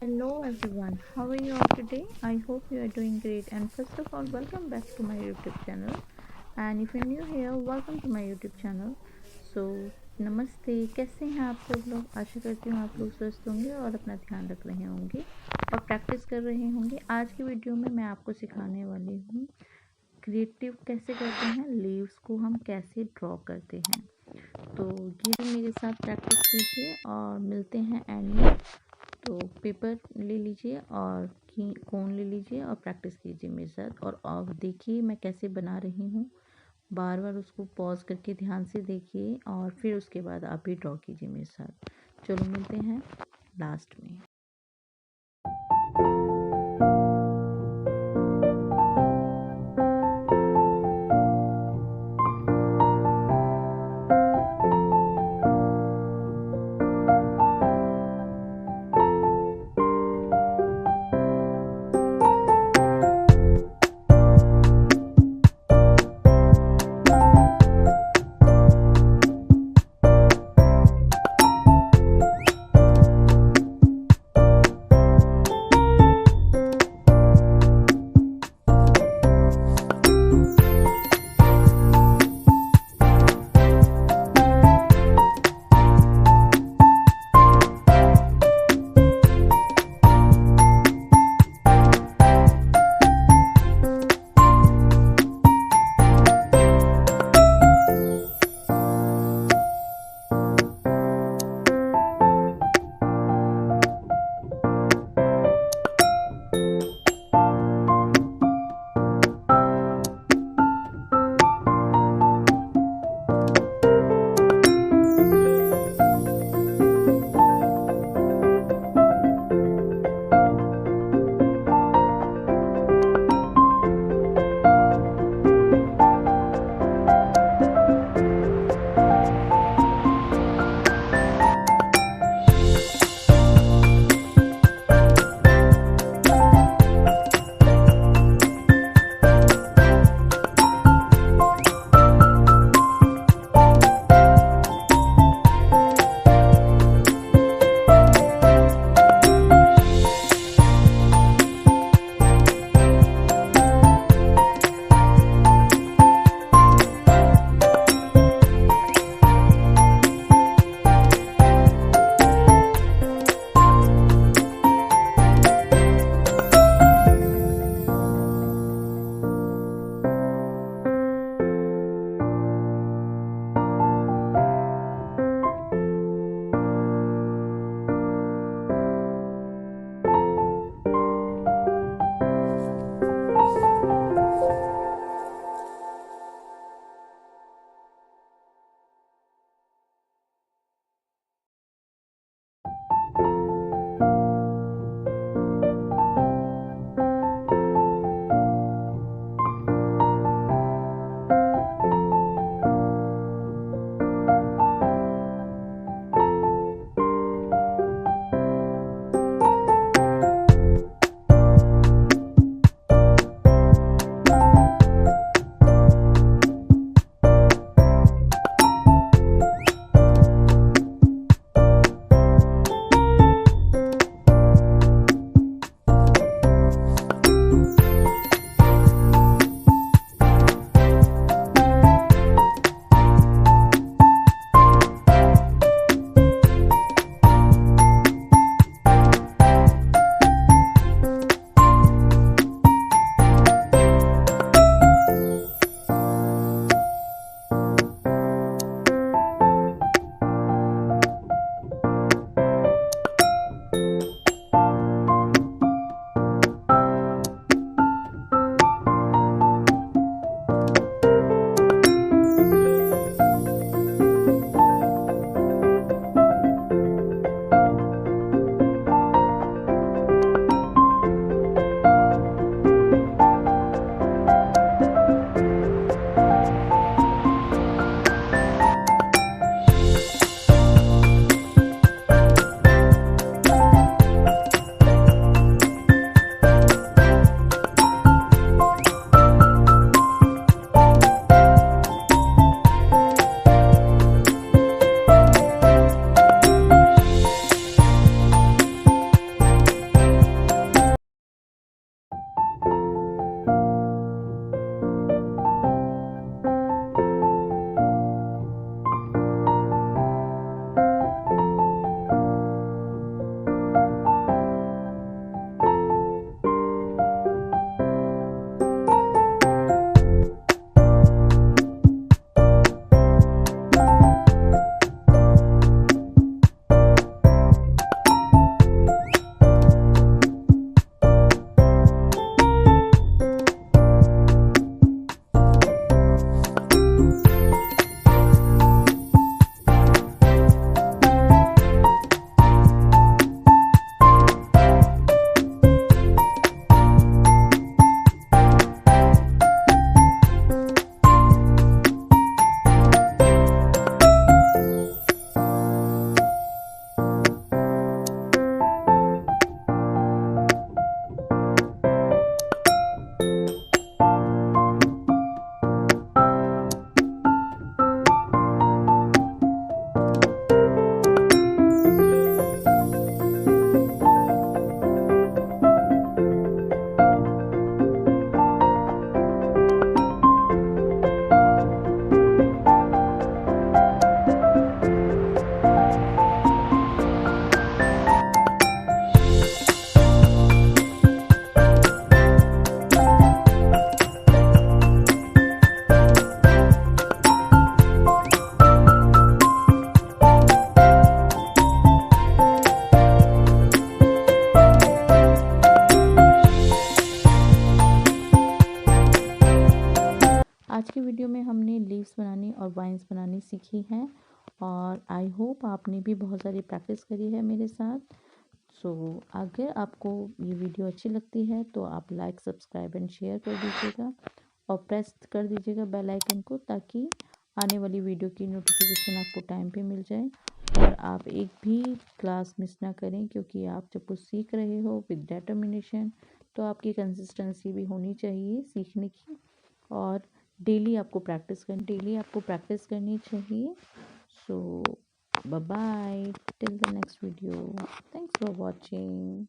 Hello everyone, how are you all today? I hope you are doing great. And first of all, welcome back to my YouTube channel. And if you're new here, welcome to my YouTube channel. So, नमस्ते, कैसे हैं आप सब लोग? आशा करती हूँ आप लोग स्वस्थ होंगे और अपना ध्यान रख रहे होंगे और प्रैक्टिस कर रहे होंगे। आज की वीडियो में मैं आपको सिखाने वाली हूँ क्रिएटिव कैसे करते हैं, लीव्स को हम कैसे ड्रॉ करते हैं। तो ये मेरे साथ प्रैक्टिस कीजिए और मिलते हैं एंड में। तो पेपर ले लीजिए और कोन ले लीजिए और प्रैक्टिस कीजिए मेरे साथ और देखिए मैं कैसे बना रही हूँ। बार बार उसको पॉज करके ध्यान से देखिए और फिर उसके बाद आप भी ड्रॉ कीजिए मेरे साथ। चलो मिलते हैं लास्ट में। और वाइन्स बनानी सीखी हैं। और आई होप आपने भी बहुत सारी प्रैक्टिस करी है मेरे साथ। सो अगर आपको ये वीडियो अच्छी लगती है तो आप लाइक, सब्सक्राइब एंड शेयर कर दीजिएगा और प्रेस कर दीजिएगा बेल आइकन को, ताकि आने वाली वीडियो की नोटिफिकेशन आपको टाइम पे मिल जाए और आप एक भी क्लास मिस ना करें। क्योंकि आप जब कुछ सीख रहे हो विद डिटर्मिनेशन तो आपकी कंसिस्टेंसी भी होनी चाहिए सीखने की, और डेली आपको प्रैक्टिस करनी चाहिए। So bye bye till the next video. Thanks for watching.